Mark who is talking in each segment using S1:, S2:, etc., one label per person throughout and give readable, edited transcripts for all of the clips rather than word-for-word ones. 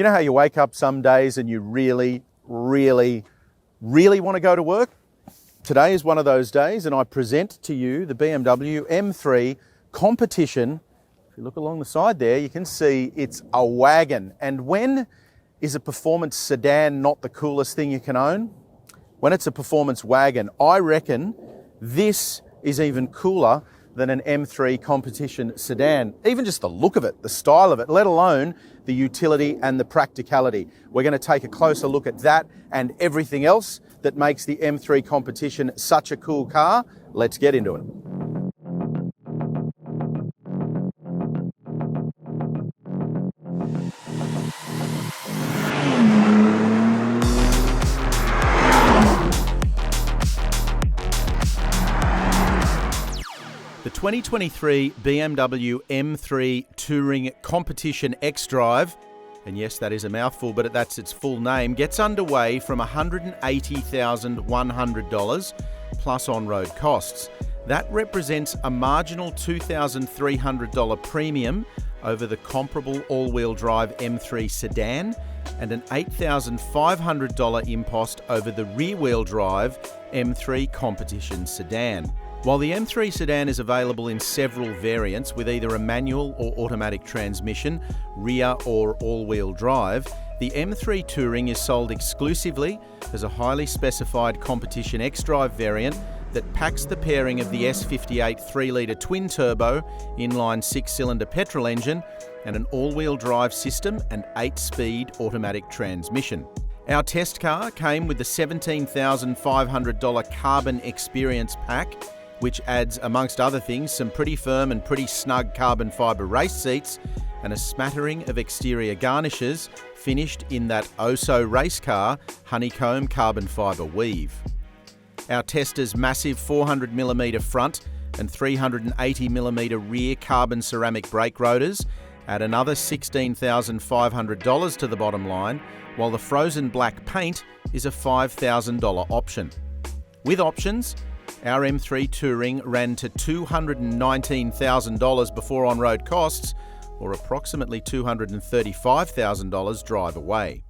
S1: You know how you wake up some days and you really want to go to work? Today is one of those days, and I present to you the BMW M3 Competition. If you look along the side there, you can see it's a wagon. And when is a performance sedan not the coolest thing you can own? When it's a performance wagon. I reckon this is even cooler than an M3 Competition sedan. Even just the look of it, the style of it, let alone the utility and the practicality. We're going to take a closer look at that and everything else that makes the M3 Competition such a cool car. Let's get into it. The 2023 BMW M3 Touring Competition xDrive, and yes, that is a mouthful, but that's its full name, gets underway from $180,100 plus on-road costs. That represents a marginal $2,300 premium over the comparable all-wheel drive M3 sedan and an $8,500 impost over the rear-wheel drive M3 Competition sedan. While the M3 sedan is available in several variants with either a manual or automatic transmission, rear or all-wheel drive, the M3 Touring is sold exclusively as a highly specified Competition xDrive variant that packs the pairing of the S58 3-litre twin-turbo inline 6-cylinder petrol engine and an all-wheel drive system and 8-speed automatic transmission. Our test car came with the $17,500 Carbon Experience Pack, which adds, amongst other things, some pretty firm and pretty snug carbon fibre race seats and a smattering of exterior garnishes finished in that oh-so-race car honeycomb carbon fibre weave. Our tester's massive 400mm front and 380mm rear carbon ceramic brake rotors add another $16,500 to the bottom line, while the frozen black paint is a $5,000 option. With options, our M3 Touring ran to $219,000 before on-road costs, or approximately $235,000 drive away.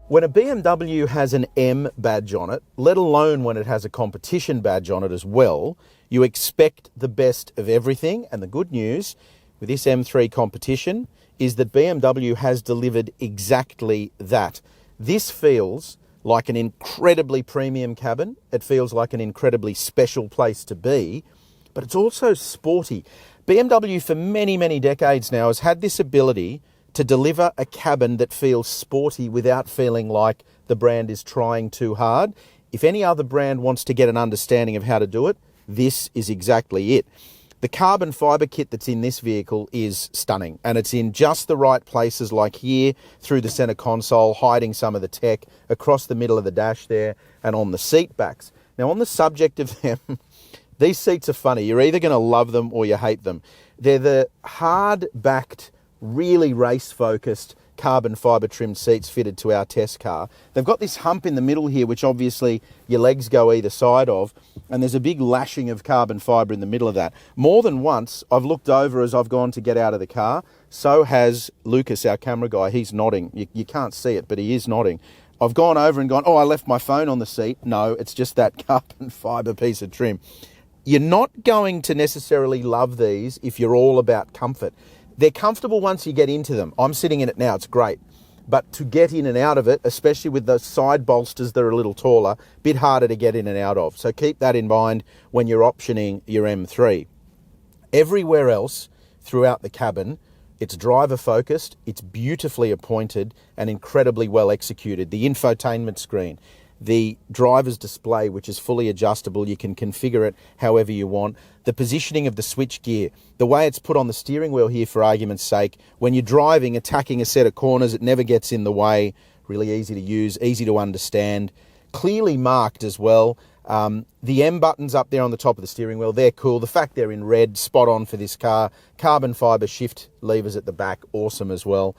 S1: When a BMW has an M badge on it, let alone when it has a competition badge on it as well, you expect the best of everything. And the good news with this M3 Competition is that BMW has delivered exactly that. This feels like an incredibly premium cabin. It feels like an incredibly special place to be, but it's also sporty. BMW for many, many decades now has had this ability to deliver a cabin that feels sporty without feeling like the brand is trying too hard. If any other brand wants to get an understanding of how to do it, this is exactly it. The carbon fibre kit that's in this vehicle is stunning, and it's in just the right places, like here through the centre console, hiding some of the tech, across the middle of the dash there, and on the seat backs. Now, on the subject of them, these seats are funny. You're either going to love them or you hate them. They're the hard-backed, really race-focused carbon fibre trimmed seats fitted to our test car. They've got this hump in the middle here, which obviously your legs go either side of, and there's a big lashing of carbon fibre in the middle of that. More than once, I've looked over as I've gone to get out of the car. So has Lucas, our camera guy. He's nodding. You can't see it, but he is nodding. I've gone over and gone, oh, I left my phone on the seat. No, it's just that carbon fibre piece of trim. You're not going to necessarily love these if you're all about comfort. They're comfortable once you get into them. I'm sitting in it now, it's great. But to get in and out of it, especially with the side bolsters that are a little taller, a bit harder to get in and out of. So keep that in mind when you're optioning your M3. Everywhere else throughout the cabin, it's driver focused, it's beautifully appointed and incredibly well executed. The infotainment screen, the driver's display, which is fully adjustable. You can configure it however you want. The positioning of the switch gear, the way it's put on the steering wheel here, for argument's sake, when you're driving, attacking a set of corners, it never gets in the way. Really easy to use, easy to understand. Clearly marked as well. The M buttons up there on the top of the steering wheel, they're cool. The fact they're in red, spot on for this car. Carbon fibre shift levers at the back, awesome as well.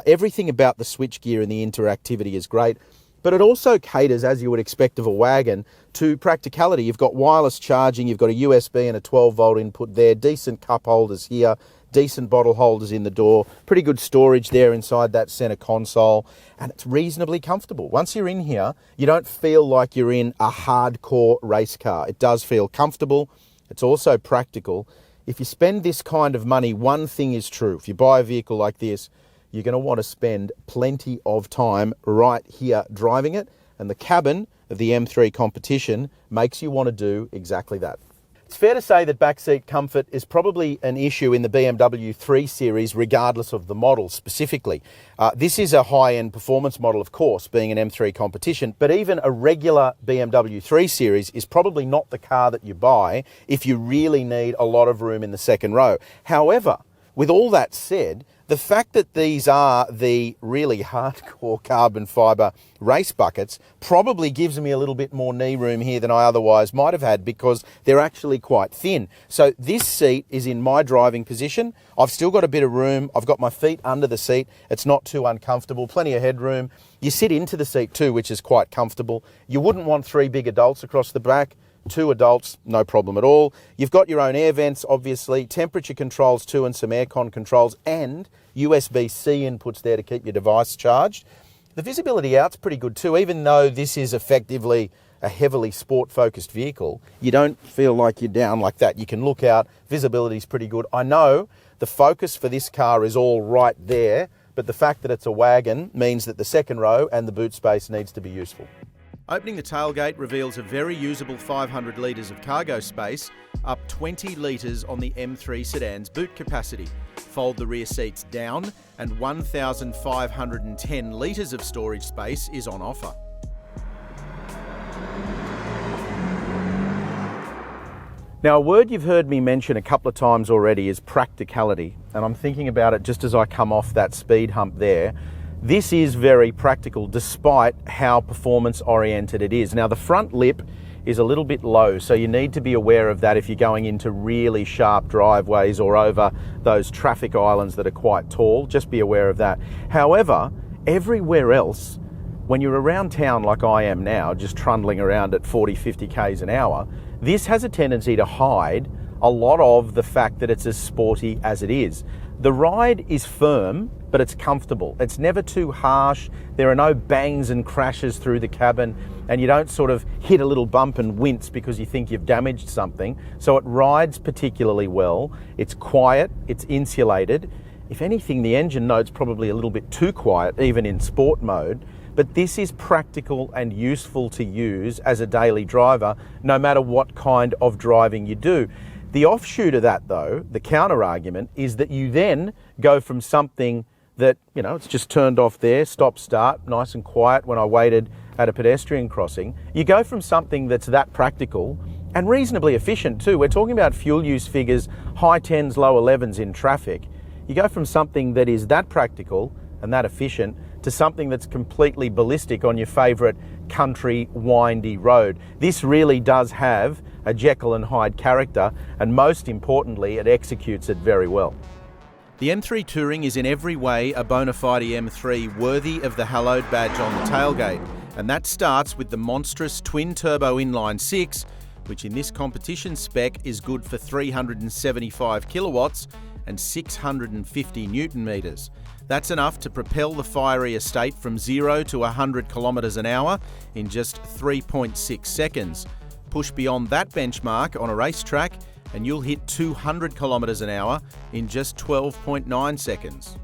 S1: Everything about the switch gear and the interactivity is great. But it also caters, as you would expect of a wagon, to practicality. You've got wireless charging, you've got a USB and a 12-volt input there, decent cup holders here, decent bottle holders in the door, pretty good storage there inside that center console, and it's reasonably comfortable. Once you're in here, you don't feel like you're in a hardcore race car. It does feel comfortable. It's also practical. If you spend this kind of money, one thing is true. If you buy a vehicle like this, you're going to want to spend plenty of time right here driving it, and the cabin of the M3 Competition makes you want to do exactly that. It's fair to say that backseat comfort is probably an issue in the BMW 3 Series regardless of the model specifically. This is a high-end performance model, of course, being an M3 Competition, but even a regular BMW 3 Series is probably not the car that you buy if you really need a lot of room in the second row. However, with all that said, the fact that these are the really hardcore carbon fibre race buckets probably gives me a little bit more knee room here than I otherwise might have had, because they're actually quite thin. So this seat is in my driving position. I've still got a bit of room. I've got my feet under the seat. It's not too uncomfortable. Plenty of headroom. You sit into the seat too, which is quite comfortable. You wouldn't want 3 big adults across the back. 2 adults, no problem at all. You've got your own air vents, obviously, temperature controls too, and some aircon controls, and USB-C inputs there to keep your device charged. The visibility out's pretty good too. Even though this is effectively a heavily sport-focused vehicle, you don't feel like you're down like that. You can look out, visibility's pretty good. I know the focus for this car is all right there, but the fact that it's a wagon means that the second row and the boot space needs to be useful. Opening the tailgate reveals a very usable 500 litres of cargo space, up 20 litres on the M3 sedan's boot capacity. Fold the rear seats down and 1,510 litres of storage space is on offer. Now, a word you've heard me mention a couple of times already is practicality, and I'm thinking about it just as I come off that speed hump there. This is very practical despite how performance oriented it is. Now, the front lip is a little bit low, so you need to be aware of that if you're going into really sharp driveways or over those traffic islands that are quite tall. Just be aware of that. However, everywhere else, when you're around town like I am now, just trundling around at 40, 50 k's an hour, this has a tendency to hide a lot of the fact that it's as sporty as it is. The ride is firm, but it's comfortable. It's never too harsh. There are no bangs and crashes through the cabin, and you don't sort of hit a little bump and wince because you think you've damaged something. So it rides particularly well. It's quiet, it's insulated. If anything, the engine note's probably a little bit too quiet, even in sport mode. But this is practical and useful to use as a daily driver, no matter what kind of driving you do. The offshoot of that, though, the counter argument, is that you then go from something that, you know, it's just turned off there, stop, start, nice and quiet when I waited at a pedestrian crossing. You go from something that's that practical and reasonably efficient too. We're talking about fuel use figures, high 10s, low 11s in traffic. You go from something that is that practical and that efficient to something that's completely ballistic on your favourite country windy road. This really does have a Jekyll and Hyde character, and most importantly, it executes it very well. The M3 Touring is in every way a bona fide M3 worthy of the hallowed badge on the tailgate, and that starts with the monstrous twin-turbo inline-6, which in this competition spec is good for 375 kilowatts and 650 newton metres. That's enough to propel the fiery estate from 0 to 100 kilometres an hour in just 3.6 seconds. Push beyond that benchmark on a racetrack and you'll hit 200 kilometres an hour in just 12.9 seconds.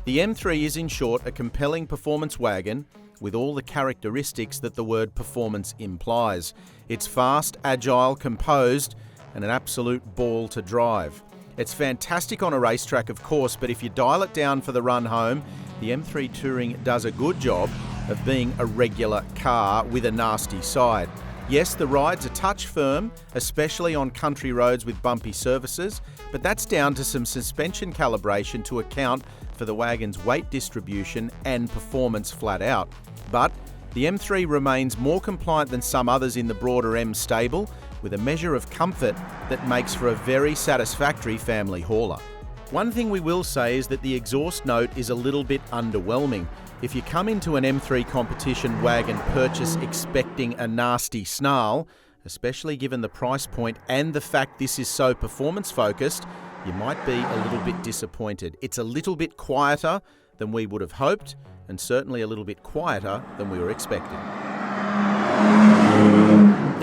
S1: The M3 is in short a compelling performance wagon with all the characteristics that the word performance implies. It's fast, agile, composed, and an absolute ball to drive. It's fantastic on a racetrack, of course, but if you dial it down for the run home, the M3 Touring does a good job of being a regular car with a nasty side. Yes, the ride's a touch firm, especially on country roads with bumpy surfaces, but that's down to some suspension calibration to account for the wagon's weight distribution and performance flat out. But the M3 remains more compliant than some others in the broader M stable, with a measure of comfort that makes for a very satisfactory family hauler. One thing we will say is that the exhaust note is a little bit underwhelming. If you come into an M3 competition wagon purchase expecting a nasty snarl, especially given the price point and the fact this is so performance focused, you might be a little bit disappointed. It's a little bit quieter than we would have hoped, and certainly a little bit quieter than we were expecting.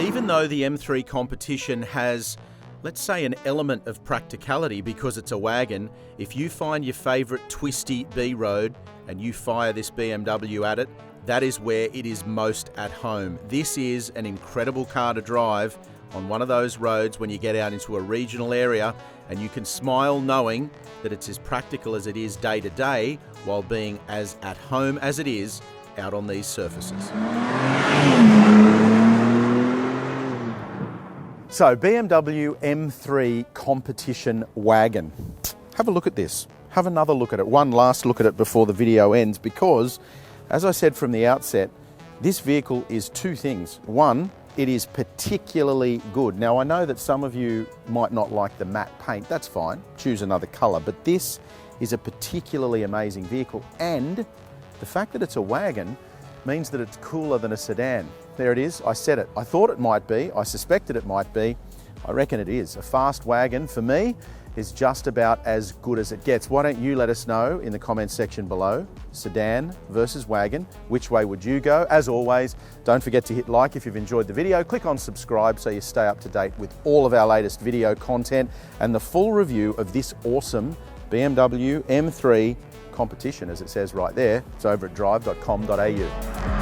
S1: Even though the M3 Competition has, let's say, an element of practicality because it's a wagon, if you find your favourite twisty B road and you fire this BMW at it, that is where it is most at home. This is an incredible car to drive on one of those roads when you get out into a regional area, and you can smile knowing that it's as practical as it is day to day while being as at home as it is out on these surfaces. So, BMW M3 Competition Wagon. Have a look at this. Have another look at it. One last look at it before the video ends, because, as I said from the outset, this vehicle is two things. One, it is particularly good. Now, I know that some of you might not like the matte paint. That's fine. Choose another colour. But this is a particularly amazing vehicle. And the fact that it's a wagon means that it's cooler than a sedan. There it is. I said it. I thought it might be. I suspected it might be. I reckon it is. A fast wagon, for me, is just about as good as it gets. Why don't you let us know in the comments section below, sedan versus wagon, which way would you go? As always, don't forget to hit like if you've enjoyed the video. Click on subscribe so you stay up to date with all of our latest video content and the full review of this awesome BMW M3 Competition, as it says right there. It's over at drive.com.au.